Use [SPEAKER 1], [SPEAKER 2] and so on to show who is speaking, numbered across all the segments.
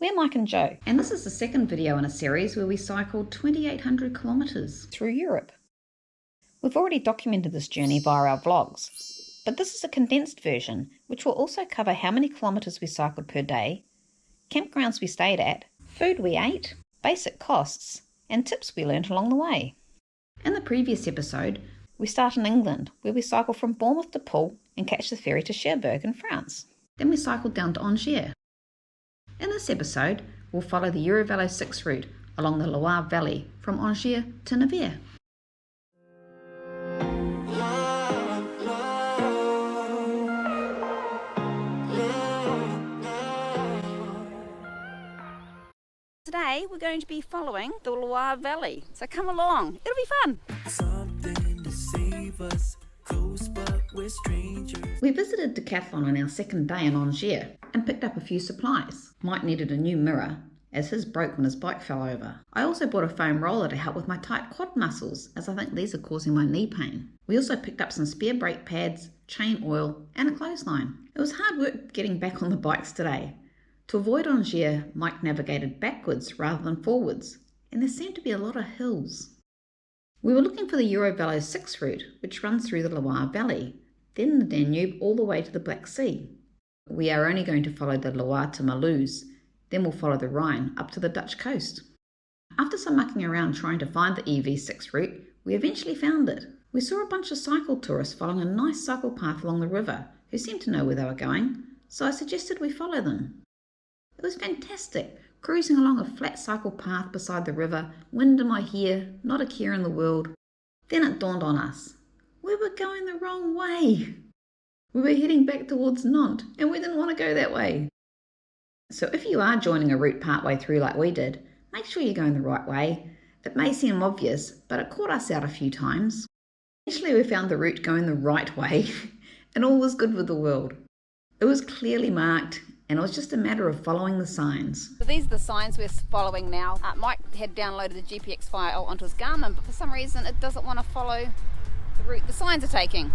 [SPEAKER 1] We're Mike and Joe, and this is the second video in a series where we cycled 2,800 kilometres through Europe. We've already documented this journey via our vlogs, but this is a condensed version which will also cover how many kilometres we cycled per day, campgrounds we stayed at, food we ate, basic costs, and tips we learnt along the way. In the previous episode, we start in England, where we cycle from Bournemouth to Poole and catch the ferry to Cherbourg in France. Then we cycled down to Angers. In this episode, we'll follow the Eurovelo 6 route along the Loire Valley from Angers to Nevers. Today we're going to be following the Loire Valley, so come along, it'll be fun! Something to save us, close but we're strangers. We visited Decathlon on our second day in Angers and picked up a few supplies. Mike needed a new mirror, as his broke when his bike fell over. I also bought a foam roller to help with my tight quad muscles, as I think these are causing my knee pain. We also picked up some spare brake pads, chain oil and a clothesline. It was hard work getting back on the bikes today. To avoid Angers, Mike navigated backwards rather than forwards, and there seemed to be a lot of hills. We were looking for the Eurovelo 6 route, which runs through the Loire Valley, then the Danube all the way to the Black Sea. We are only going to follow the Loire to Mulhouse, then we'll follow the Rhine up to the Dutch coast. After some mucking around trying to find the EV6 route, we eventually found it. We saw a bunch of cycle tourists following a nice cycle path along the river, who seemed to know where they were going, so I suggested we follow them. It was fantastic, cruising along a flat cycle path beside the river, wind in my hair, not a care in the world. Then it dawned on us. We were going the wrong way. We were heading back towards Nantes, and we didn't want to go that way. So if you are joining a route partway through like we did, make sure you're going the right way. It may seem obvious, but it caught us out a few times. Eventually we found the route going the right way, and all was good with the world. It was clearly marked, and it was just a matter of following the signs. So these are the signs we're following now. Mike had downloaded the GPX file onto his Garmin, but for some reason it doesn't want to follow the route the signs are taking.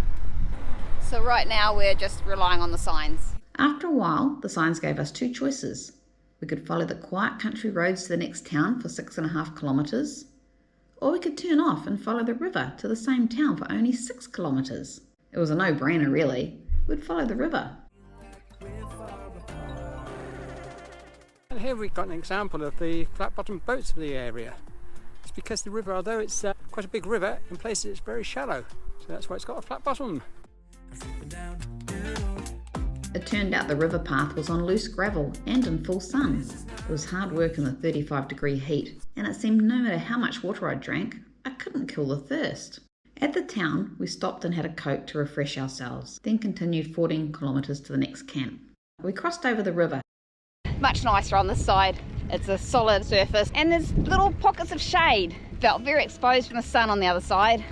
[SPEAKER 1] So right now we're just relying on the signs. After a while, the signs gave us two choices. We could follow the quiet country roads to the next town for 6.5 kilometres, or we could turn off and follow the river to the same town for only 6 kilometres. It was a no-brainer really. We'd follow the river.
[SPEAKER 2] And here we've got an example of the flat-bottomed boats of the area. It's because the river, although it's quite a big river, in places it's very shallow. So that's why it's got a flat bottom.
[SPEAKER 1] It turned out the river path was on loose gravel and in full sun. It was hard work in the 35-degree heat, and it seemed no matter how much water I drank, I couldn't kill the thirst. At the town, we stopped and had a Coke to refresh ourselves, then continued 14 kilometres to the next camp. We crossed over the river. Much nicer on this side. It's a solid surface and there's little pockets of shade. Felt very exposed from the sun on the other side.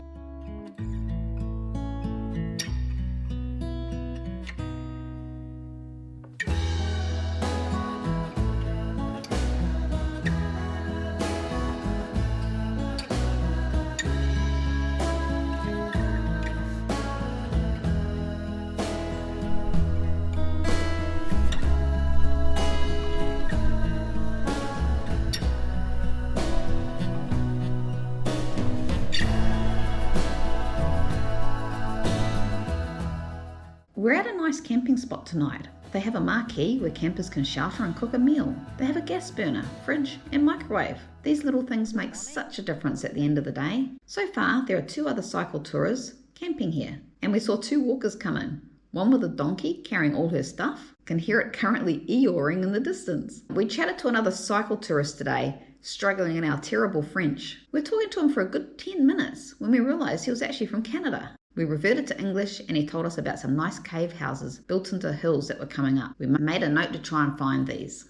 [SPEAKER 1] We're at a nice camping spot tonight. They have a marquee where campers can shelter and cook a meal. They have a gas burner, fridge and microwave. These little things make such a difference at the end of the day. So far, there are 2 other cycle tourists camping here. And we saw 2 walkers come in. One with a donkey carrying all her stuff. Can hear it currently eeyoring in the distance. We chatted to another cycle tourist today, struggling in our terrible French. We were talking to him for a good 10 minutes when we realised he was actually from Canada. We reverted to English and he told us about some nice cave houses built into hills that were coming up. We made a note to try and find these.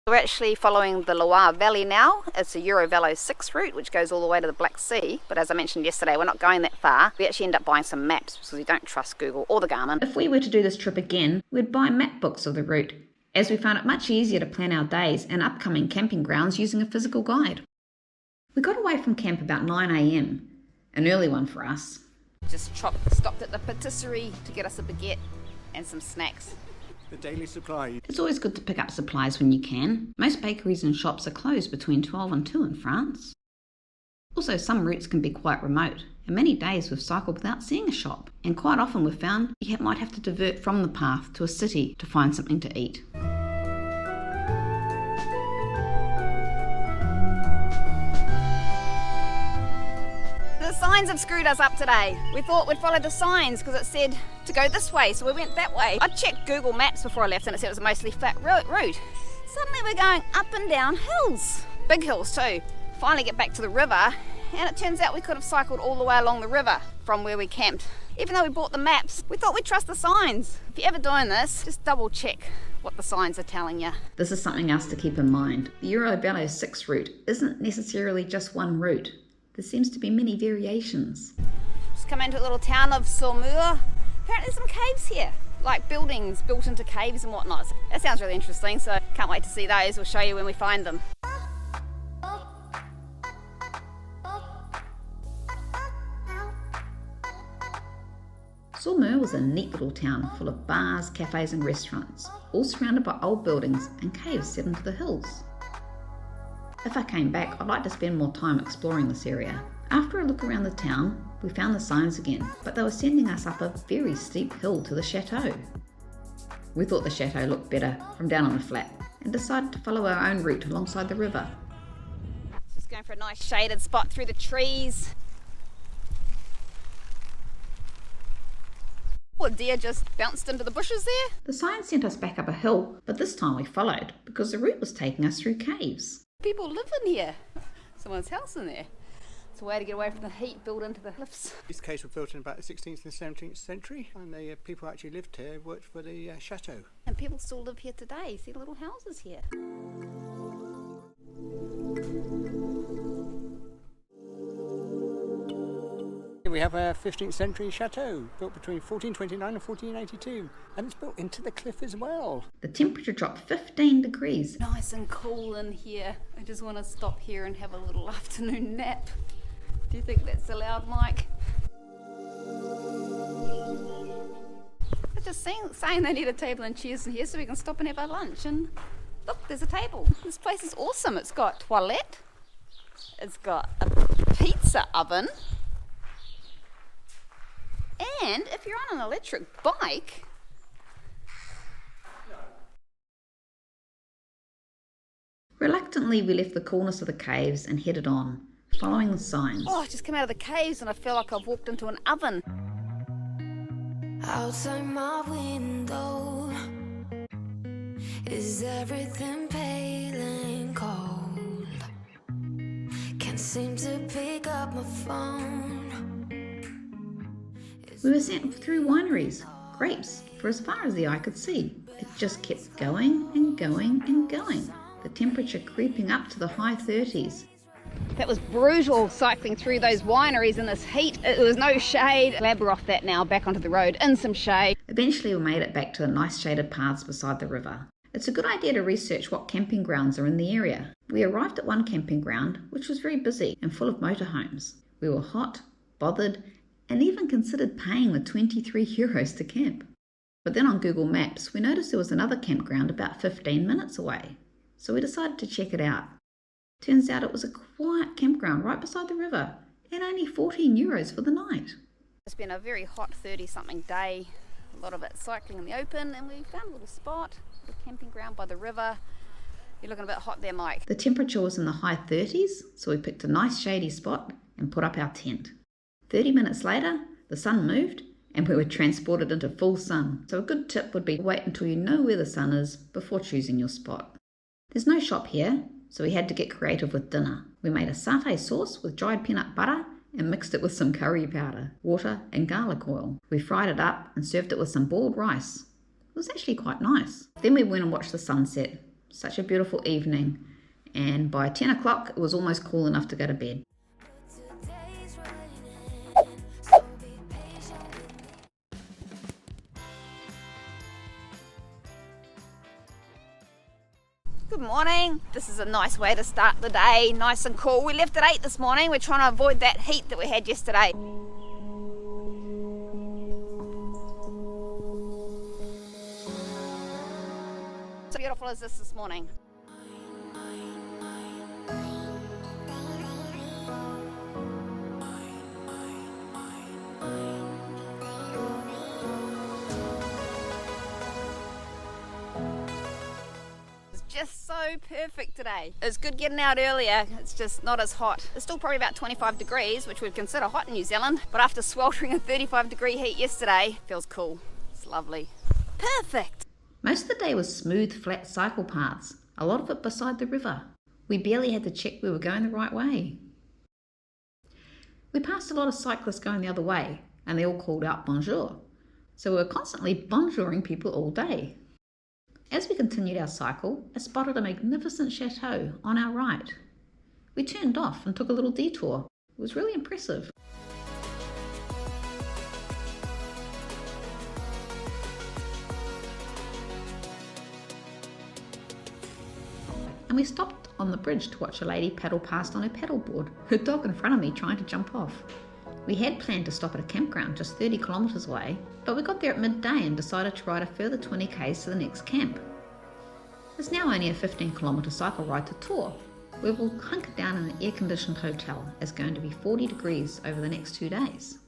[SPEAKER 1] We're actually following the Loire Valley now. It's a Eurovelo 6 route which goes all the way to the Black Sea, but as I mentioned yesterday, we're not going that far. We actually end up buying some maps because we don't trust Google or the Garmin. If we were to do this trip again, we'd buy map books of the route, as we found it much easier to plan our days and upcoming camping grounds using a physical guide. We got away from camp about 9 a.m, an early one for us. Just stopped at the patisserie to get us a baguette and some snacks.
[SPEAKER 2] The daily supply.
[SPEAKER 1] It's always good to pick up supplies when you can. Most bakeries and shops are closed between 12 and 2 in France. Also, some routes can be quite remote, and many days we've cycled without seeing a shop, and quite often we've found you might have to divert from the path to a city to find something to eat. The signs have screwed us up today. We thought we'd follow the signs because it said to go this way, so we went that way. I checked Google Maps before I left and it said it was a mostly flat route. Suddenly we're going up and down hills, big hills too. Finally get back to the river, and it turns out we could have cycled all the way along the river from where we camped. Even though we bought the maps, we thought we'd trust the signs. If you're ever doing this, just double check what the signs are telling you. This is something else to keep in mind. The Eurovelo 6 route isn't necessarily just one route. There seems to be many variations. Just come into a little town of Saumur. Apparently there's some caves here, like buildings built into caves and whatnot. That sounds really interesting, so can't wait to see those. We'll show you when we find them. Saumur was a neat little town full of bars, cafes and restaurants, all surrounded by old buildings and caves set into the hills. If I came back, I'd like to spend more time exploring this area. After a look around the town, we found the signs again, but they were sending us up a very steep hill to the chateau. We thought the chateau looked better from down on the flat and decided to follow our own route alongside the river. Just going for a nice shaded spot through the trees. A deer just bounced into the bushes there. The sign sent us back up a hill, but this time we followed because the route was taking us through caves. People live in here. Someone's house in there. It's a way to get away from the heat built into the cliffs.
[SPEAKER 2] These caves were built in about the 16th and 17th century, and the people actually lived here, worked for the chateau.
[SPEAKER 1] And people still live here today. See the little houses here.
[SPEAKER 2] We have a 15th century chateau built between 1429 and 1482, and it's built into the cliff as well. The temperature dropped 15 degrees.
[SPEAKER 1] Nice and cool in here. I just want to stop here and have a little afternoon nap. Do you think that's allowed, Mike? They're just saying they need a table and chairs in here so we can stop and have our lunch. And look, there's a table. This place is awesome. It's got a toilet. It's got a pizza oven. And if you're on an electric bike, reluctantly we left the coolness of the caves and headed on, following the signs. Oh, I just came out of the caves and I feel like I've walked into an oven. Outside my window is everything pale and cold. Can't seem to pick up my phone. We were sent through wineries, grapes, for as far as the eye could see. It just kept going and going and going, the temperature creeping up to the high 30s. That was brutal, cycling through those wineries in this heat. There was no shade. Glad we're off that now, back onto the road, in some shade. Eventually we made it back to the nice shaded paths beside the river. It's a good idea to research what camping grounds are in the area. We arrived at one camping ground, which was very busy and full of motorhomes. We were hot, bothered, and even considered paying the 23 euros to camp. But then on Google Maps, we noticed there was another campground about 15 minutes away. So we decided to check it out. Turns out it was a quiet campground right beside the river, and only 14 euros for the night. It's been a very hot 30-something day, a lot of it cycling in the open, and we found a little spot, a camping ground by the river. You're looking a bit hot there, Mike. The temperature was in the high 30s, so we picked a nice shady spot and put up our tent. 30 minutes later, the sun moved and we were transported into full sun. So a good tip would be to wait until you know where the sun is before choosing your spot. There's no shop here, so we had to get creative with dinner. We made a satay sauce with dried peanut butter and mixed it with some curry powder, water and garlic oil. We fried it up and served it with some boiled rice. It was actually quite nice. Then we went and watched the sunset. Such a beautiful evening. And by 10 o'clock, it was almost cool enough to go to bed. Good morning. This is a nice way to start the day, nice and cool. We left at 8 this morning. We're trying to avoid that heat that we had yesterday. So beautiful is this morning. Just so perfect today. It's good getting out earlier, it's just not as hot. It's still probably about 25 degrees, which we'd consider hot in New Zealand, but after sweltering in 35-degree heat yesterday, feels cool. It's lovely. Perfect!
[SPEAKER 3] Most of the day was smooth, flat cycle paths, a lot of it beside the river. We barely had to check we were going the right way. We passed a lot of cyclists going the other way, and they all called out bonjour. So we were constantly bonjouring people all day. As we continued our cycle, I spotted a magnificent chateau on our right. We turned off and took a little detour. It was really impressive. And we stopped on the bridge to watch a lady paddle past on her paddleboard, her dog in front of me trying to jump off. We had planned to stop at a campground just 30 kilometres away, but we got there at midday and decided to ride a further 20 k's to the next camp. It's now only a 15-kilometre cycle ride to Tor, where we'll hunker down in an air-conditioned hotel. It's going to be 40 degrees over the next 2 days.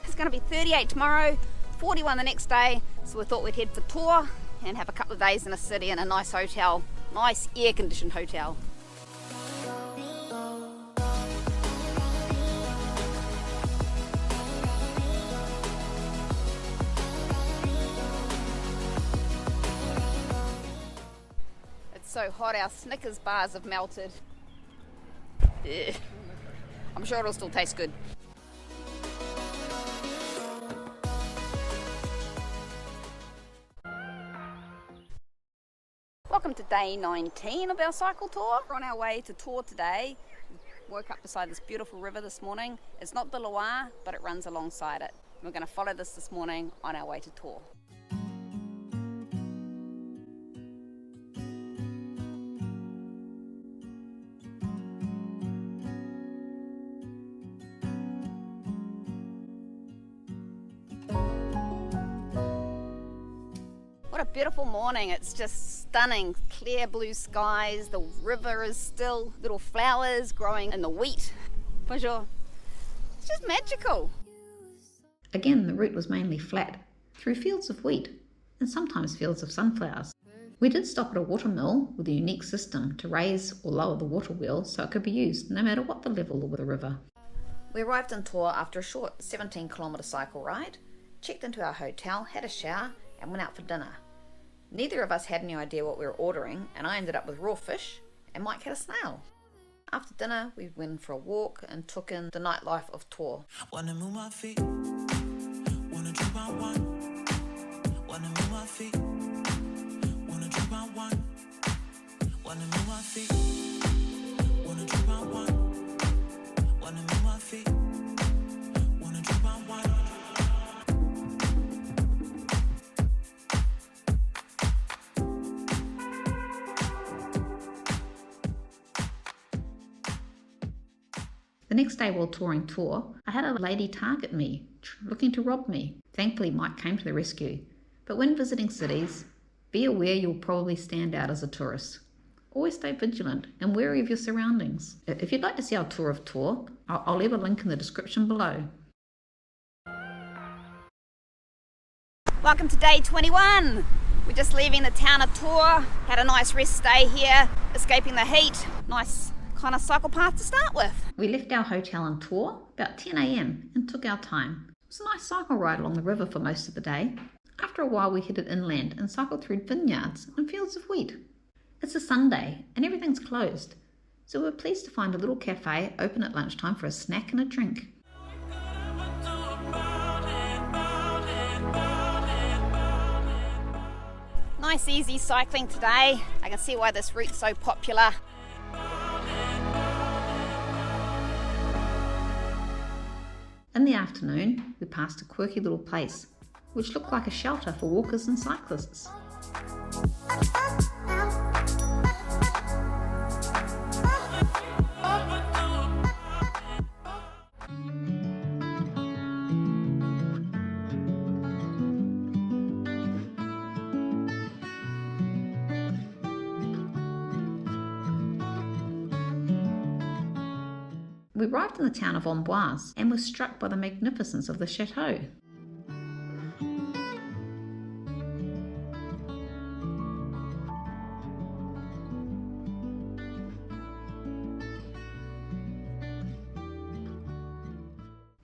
[SPEAKER 1] It's going to be 38 tomorrow, 41 the next day, so we thought we'd head for Tor and have a couple of days in a city in a nice hotel, nice air-conditioned hotel. It's so hot, our Snickers bars have melted. Ugh. I'm sure it'll still taste good. Welcome to day 19 of our cycle tour. We're on our way to Tor today. Woke up beside this beautiful river this morning. It's not the Loire, but it runs alongside it. We're going to follow this morning on our way to Tor. What a beautiful morning. It's just stunning. Clear blue skies, the river is still, little flowers growing in the wheat. Bonjour. It's just magical.
[SPEAKER 3] Again, the route was mainly flat, through fields of wheat, and sometimes fields of sunflowers. We did stop at a water mill with a unique system to raise or lower the water wheel so it could be used no matter what the level of the river.
[SPEAKER 1] We arrived in Tor after a short 17-kilometre cycle ride, checked into our hotel, had a shower, and went out for dinner. Neither of us had any idea what we were ordering, and I ended up with raw fish, and Mike had a snail. After dinner, we went for a walk and took in the nightlife of Tor.
[SPEAKER 4] Wanna move my feet, wanna drink my wine, wanna move my feet, wanna drink my wine, wanna move my feet, wanna drink my wine, wanna move my feet, wanna drink my wine.
[SPEAKER 3] The next day while touring Tor, I had a lady target me, looking to rob me. Thankfully, Mike came to the rescue. But when visiting cities, be aware you'll probably stand out as a tourist. Always stay vigilant and wary of your surroundings. If you'd like to see our tour of Tor, I'll leave a link in the description below.
[SPEAKER 1] Welcome to day 21. We're just leaving the town of Tor. Had a nice rest day here, escaping the heat. Nice kind of cycle path to start with.
[SPEAKER 3] We left our hotel in Tor about 10 a.m. and took our time. It was a nice cycle ride along the river for most of the day. After a while we headed inland and cycled through vineyards and fields of wheat. It's a Sunday and everything's closed, so we're pleased to find a little cafe open at lunchtime for a snack and a drink.
[SPEAKER 1] Nice easy cycling today. I can see why this route's so popular.
[SPEAKER 3] In the afternoon, we passed a quirky little place, which looked like a shelter for walkers and cyclists. We arrived in the town of Amboise and were struck by the magnificence of the chateau.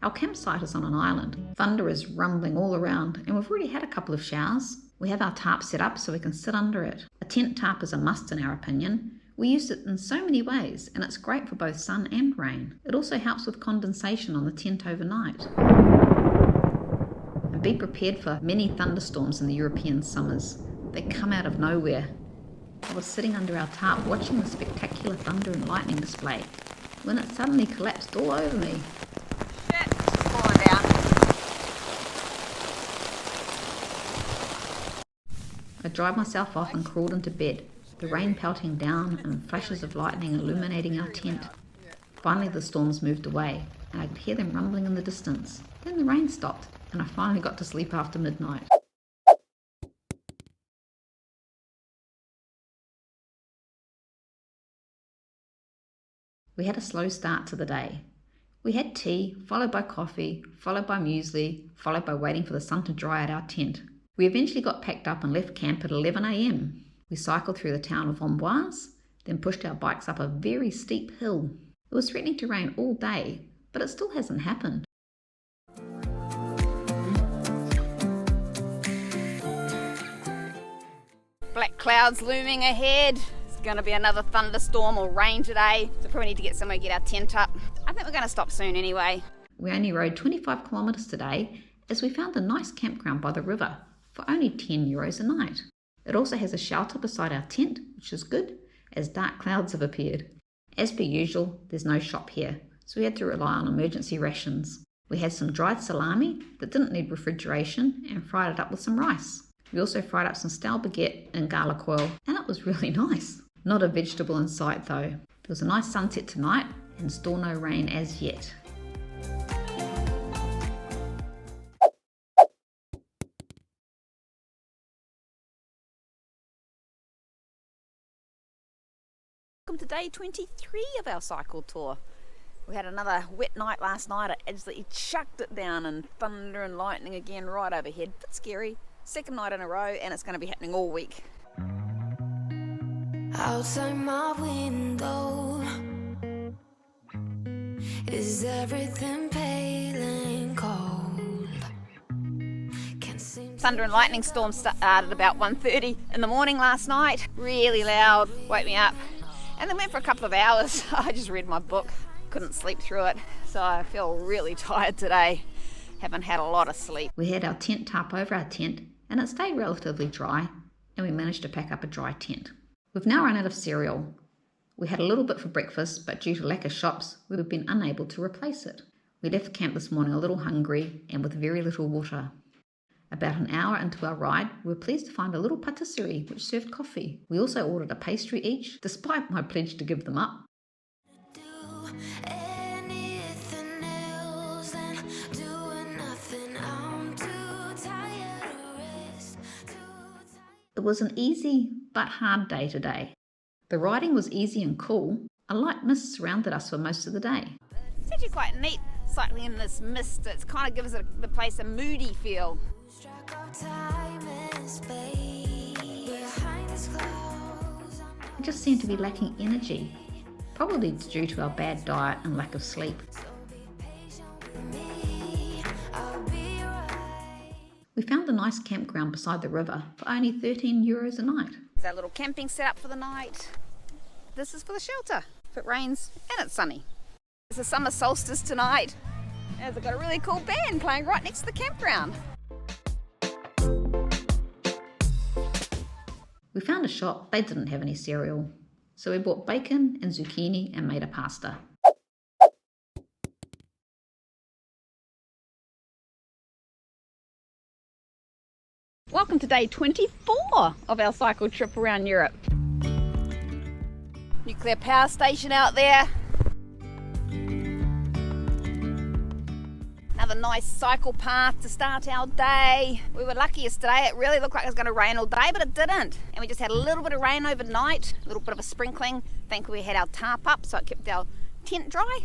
[SPEAKER 3] Our campsite is on an island. Thunder is rumbling all around and we've already had a couple of showers. We have our tarp set up so we can sit under it. A tent tarp is a must in our opinion. We use it in so many ways and it's great for both sun and rain. It also helps with condensation on the tent overnight. And be prepared for many thunderstorms in the European summers. They come out of nowhere. I was sitting under our tarp watching the spectacular thunder and lightning display when it suddenly collapsed all over me.
[SPEAKER 1] Shit, it's falling down.
[SPEAKER 3] I dried myself off and crawled into bed, the rain pelting down and flashes of lightning illuminating our tent. Finally the storms moved away and I could hear them rumbling in the distance. Then the rain stopped and I finally got to sleep after midnight. We had a slow start to the day. We had tea, followed by coffee, followed by muesli, followed by waiting for the sun to dry out our tent. We eventually got packed up and left camp at 11 a.m. We cycled through the town of Amboise, then pushed our bikes up a very steep hill. It was threatening to rain all day, but it still hasn't happened.
[SPEAKER 1] Black clouds looming ahead. It's going to be another thunderstorm or rain today, so probably need to get somewhere to get our tent up. I think we're going to stop soon anyway.
[SPEAKER 3] We only rode 25 kilometres today as we found a nice campground by the river for only €10 a night. It also has a shelter beside our tent, which is good, as dark clouds have appeared. As per usual, there's no shop here, so we had to rely on emergency rations. We had some dried salami that didn't need refrigeration and fried it up with some rice. We also fried up some stale baguette and garlic oil, and it was really nice. Not a vegetable in sight though. There was a nice sunset tonight and still no rain as yet.
[SPEAKER 1] Welcome to day 23 of our cycle tour. We had another wet night last night. It absolutely chucked it down and thunder and lightning again right overhead. Bit scary. Second night in a row and it's going to be happening all week.
[SPEAKER 4] Outside my window is everything pale and cold.
[SPEAKER 1] Thunder and lightning storm started about 1:30 in the morning last night. Really loud, woke me up. And then went for a couple of hours. I just read my book, couldn't sleep through it. So I feel really tired today. Haven't had a lot of sleep.
[SPEAKER 3] We had our tent tarp over our tent and it stayed relatively dry and we managed to pack up a dry tent. We've now run out of cereal. We had a little bit for breakfast, but due to lack of shops, we've been unable to replace it. We left camp this morning a little hungry and with very little water. About an hour into our ride, we were pleased to find a little patisserie which served coffee. We also ordered a pastry each, despite my pledge to give them up. It was an easy but hard day today. The riding was easy and cool. A light mist surrounded us for most of the day.
[SPEAKER 1] It's actually quite neat cycling in this mist. It kind of gives the place a moody feel.
[SPEAKER 3] I just seem to be lacking energy, probably due to our bad diet and lack of sleep. We found a nice campground beside the river for only €13 a night.
[SPEAKER 1] There's our little camping set up for the night. This is for the shelter if it rains and it's sunny. It's the summer solstice tonight and they've got a really cool band playing right next to the campground.
[SPEAKER 3] We found a shop, they didn't have any cereal, so we bought bacon and zucchini and made a pasta.
[SPEAKER 1] Welcome to day 24 of our cycle trip around Europe. Nuclear power station out there. Another nice cycle path to start our day. We were lucky yesterday. It really looked like it was going to rain all day, but it didn't. And we just had a little bit of rain overnight, a little bit of a sprinkling. Thankfully we had our tarp up, so it kept our tent dry.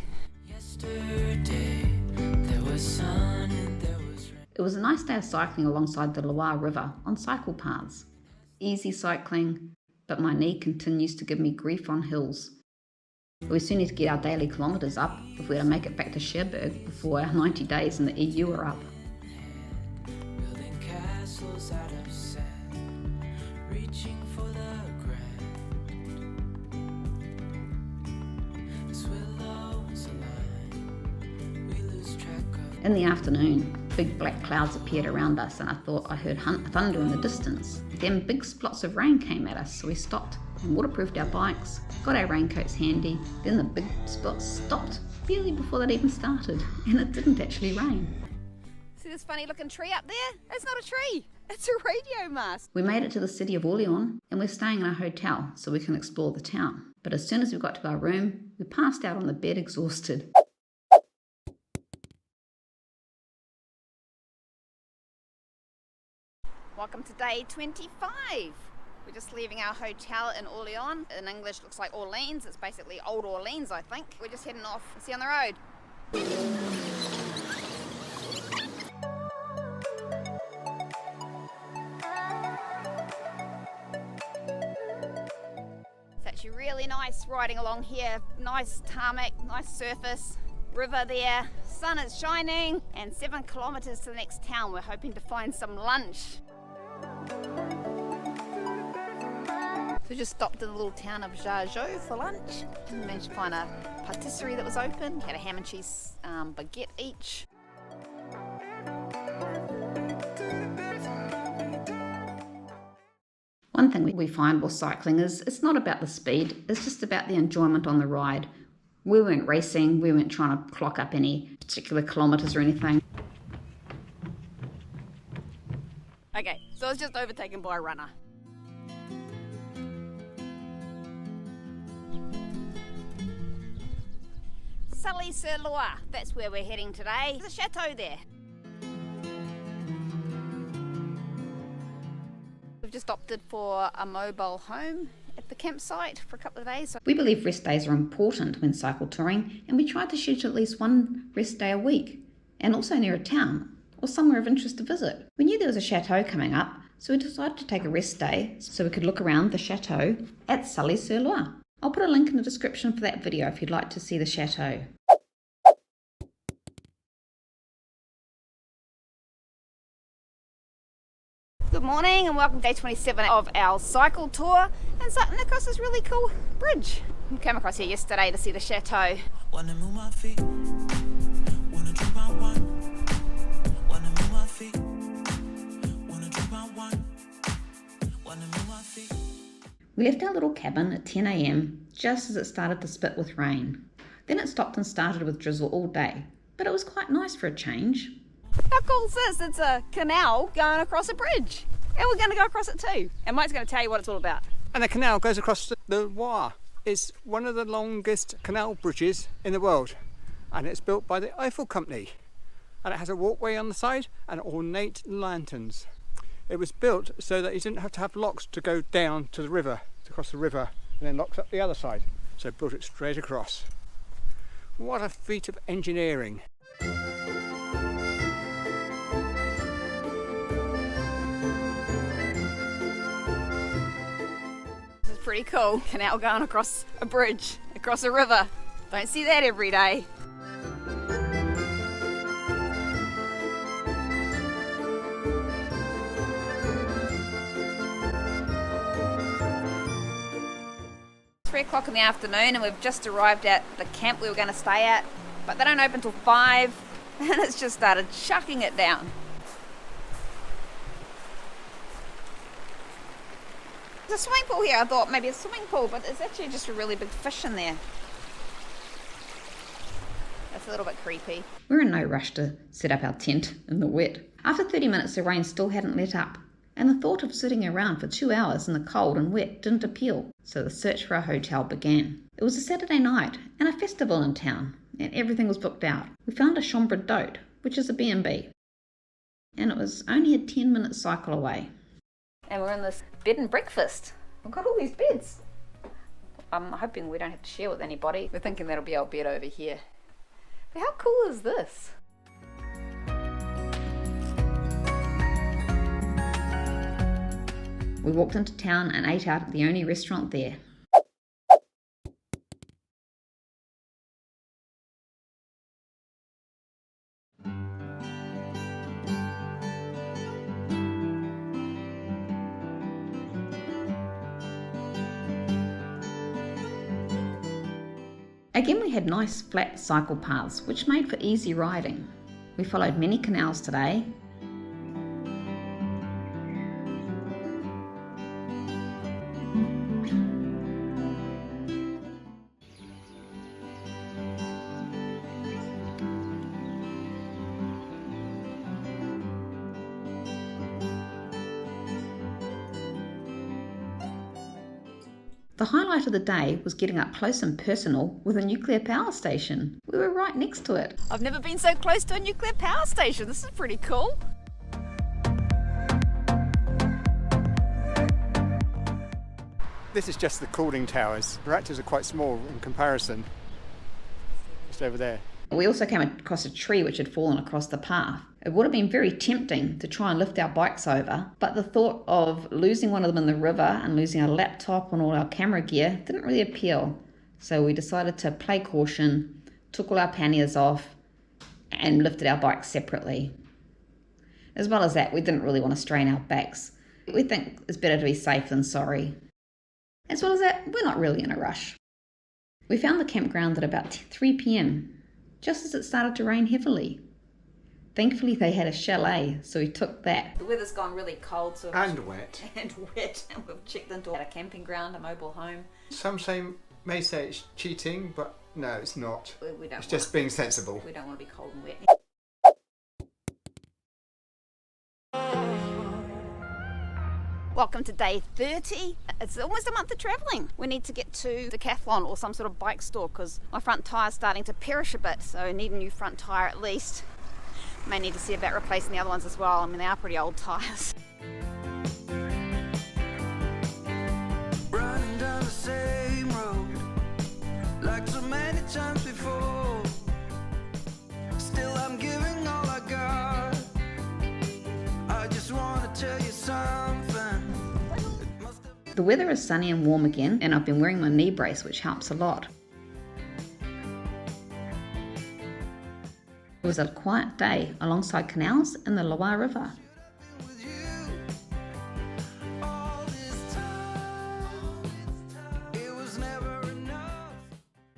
[SPEAKER 3] Yesterday, there was sun and there was rain. It was a nice day of cycling alongside the Loire River on cycle paths. Easy cycling, but my knee continues to give me grief on hills. We soon need to get our daily kilometres up if we're to make it back to Cherbourg before our 90 days in the EU are up. Building castles out of sand, reaching for the grand. As willows align, we lose track of. In the afternoon, big black clouds appeared around us and I thought I heard thunder in the distance. Then big splots of rain came at us, so we stopped and waterproofed our bikes, got our raincoats handy. Then the big spots stopped barely before they'd even started, and it didn't actually rain.
[SPEAKER 1] See this funny looking tree up there? It's not a tree, it's a radio mast.
[SPEAKER 3] We made it to the city of Orléans and we're staying in a hotel so we can explore the town. But as soon as we got to our room, we passed out on the bed exhausted.
[SPEAKER 1] Welcome to day 25. We're just leaving our hotel in Orléans. In English looks like Orleans. It's basically Old Orleans, I think. We're just heading off. See you on the road. It's actually really nice riding along here. Nice tarmac, nice surface, river there. Sun is shining, and 7 kilometres to the next town. We're hoping to find some lunch. So we just stopped in the little town of Jargeau for lunch. We managed to find a patisserie that was open. Had a ham and cheese baguette each.
[SPEAKER 3] One thing we find while cycling is it's not about the speed, it's just about the enjoyment on the ride. We weren't racing, we weren't trying to clock up any particular kilometres or anything.
[SPEAKER 1] Okay, so I was just overtaken by a runner. Sully-sur-Loire, that's where we're heading today. There's a chateau there. We've just opted for a mobile home at the campsite for a couple of days.
[SPEAKER 3] We believe rest days are important when cycle touring, and we try to schedule at least one rest day a week, and also near a town or somewhere of interest to visit. We knew there was a chateau coming up, so we decided to take a rest day so we could look around the chateau at Sully-sur-Loire. I'll put a link in the description for that video if you'd like to see the chateau.
[SPEAKER 1] Good morning and welcome to day 27 of our cycle tour. And starting across this really cool bridge. We came across here yesterday to see the chateau.
[SPEAKER 4] Wanna move my feet, wanna drink my wine, wanna move my feet, wanna drink my wine, wanna move my feet.
[SPEAKER 3] We left our little cabin at 10 a.m. just as it started to spit with rain. Then it stopped and started with drizzle all day, but it was quite nice for a change.
[SPEAKER 1] How cool is this? It's a canal going across a bridge. And we're going to go across it too. And Mike's going to tell you what it's all about.
[SPEAKER 2] And the canal goes across the Loire. It's one of the longest canal bridges in the world. And it's built by the Eiffel Company. And it has a walkway on the side and ornate lanterns. It was built so that you didn't have to have locks to go down to the river, to cross the river, and then locks up the other side. So it built it straight across. What a feat of engineering.
[SPEAKER 1] Pretty cool. Canal going across a bridge, across a river. Don't see that every day. It's 3 o'clock in the afternoon and we've just arrived at the camp we were going to stay at, but they don't open till 5 and it's just started chucking it down. There's a swimming pool here. I thought maybe a swimming pool, but it's actually just a really big fish in there. That's a little bit creepy.
[SPEAKER 3] We're in no rush to set up our tent in the wet. After 30 minutes, the rain still hadn't let up, and the thought of sitting around for 2 hours in the cold and wet didn't appeal, so the search for a hotel began. It was a Saturday night and a festival in town, and everything was booked out. We found a chambre d'hôte, which is a B&B, and it was only a 10-minute cycle away.
[SPEAKER 1] And we're in this bed and breakfast. We've got all these beds. I'm hoping we don't have to share with anybody. We're thinking that'll be our bed over here. But how cool is this?
[SPEAKER 3] We walked into town and ate out at the only restaurant there. Again, we had nice flat cycle paths, which made for easy riding. We followed many canals today. The highlight of the day was getting up close and personal with a nuclear power station. We were right next to it.
[SPEAKER 1] I've never been so close to a nuclear power station. This is pretty cool.
[SPEAKER 2] This is just the cooling towers. The reactors are quite small in comparison. Just over there.
[SPEAKER 3] We also came across a tree which had fallen across the path. It would have been very tempting to try and lift our bikes over, but the thought of losing one of them in the river and losing our laptop and all our camera gear didn't really appeal. So we decided to play caution, took all our panniers off, and lifted our bikes separately. As well as that, we didn't really want to strain our backs. We think it's better to be safe than sorry. As well as that, we're not really in a rush. We found the campground at about 3 p.m, just as it started to rain heavily. Thankfully they had a chalet, so we took that.
[SPEAKER 1] The weather's gone really cold, so
[SPEAKER 2] And wet.
[SPEAKER 1] and wet, and we've checked into a camping ground, a mobile home.
[SPEAKER 2] Some may say it's cheating, but no, it's not.
[SPEAKER 1] We don't
[SPEAKER 2] It's just being sensible.
[SPEAKER 1] We don't want to be cold and wet. Welcome to day 30. It's almost a month of travelling. We need to get to Decathlon or some sort of bike store because my front tyre's starting to perish a bit, so I need a new front tyre at least. May need to see about replacing the other ones as well. I mean, they are pretty old tyres.
[SPEAKER 4] Running down the same road like so many times before. Still I'm giving all I got. I just want to tell you something.
[SPEAKER 3] The weather is sunny and warm again, and I've been wearing my knee brace, which helps a lot. It was a quiet day alongside canals and the Loire River.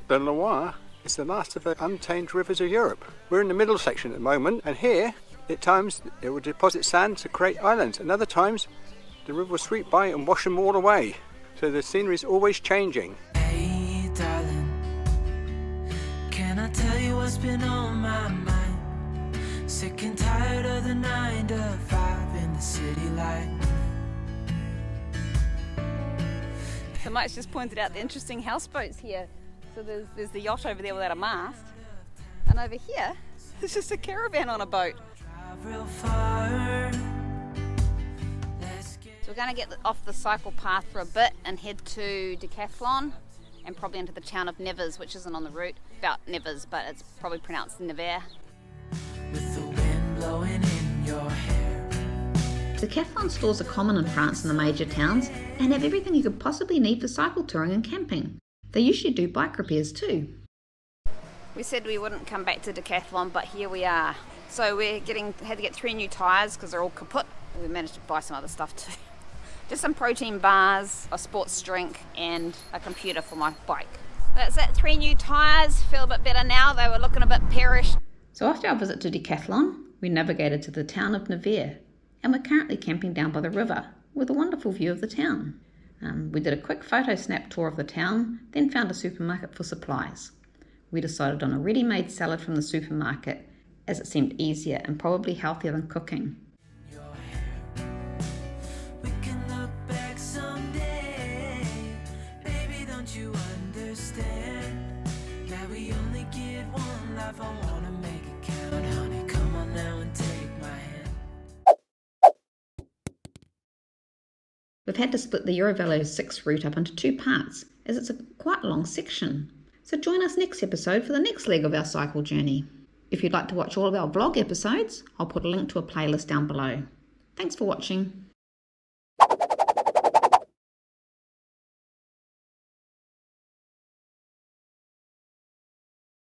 [SPEAKER 2] The Loire is the last of the untamed rivers of Europe. We're in the middle section at the moment, and here, at times, it will deposit sand to create islands, and other times, the river will sweep by and wash them all away. So the scenery is always changing.
[SPEAKER 4] Hey, darling, can I tell you what's been on my mind? Sick and tired of the 9 to 5 in the city life.
[SPEAKER 1] So Mike's just pointed out the interesting houseboats here. So there's the yacht over there without a mast, and over here, there's just a caravan on a boat.
[SPEAKER 4] Drive real far.
[SPEAKER 1] So we're going to get off the cycle path for a bit and head to Decathlon and probably into the town of Nevers, which isn't on the route. About Nevers, but it's probably pronounced Nevers.
[SPEAKER 4] With the wind blowing in your hair.
[SPEAKER 3] Decathlon stores are common in France in the major towns and have everything you could possibly need for cycle touring and camping. They usually do bike repairs too.
[SPEAKER 1] We said we wouldn't come back to Decathlon, but here we are. So we had to get 3 new tyres because they're all kaput. We managed to buy some other stuff too. Just some protein bars, a sports drink, and a computer for my bike. That's it, 3 new tyres. Feel a bit better now. They were looking a bit perished.
[SPEAKER 3] So after our visit to Decathlon, we navigated to the town of Nevers, and we're currently camping down by the river with a wonderful view of the town. We did a quick photo snap tour of the town, then found a supermarket for supplies. We decided on a ready-made salad from the supermarket as it seemed easier and probably healthier than cooking. We've had to split the Eurovelo 6 route up into 2 parts, as it's a quite long section. So join us next episode for the next leg of our cycle journey. If you'd like to watch all of our vlog episodes, I'll put a link to a playlist down below. Thanks for watching.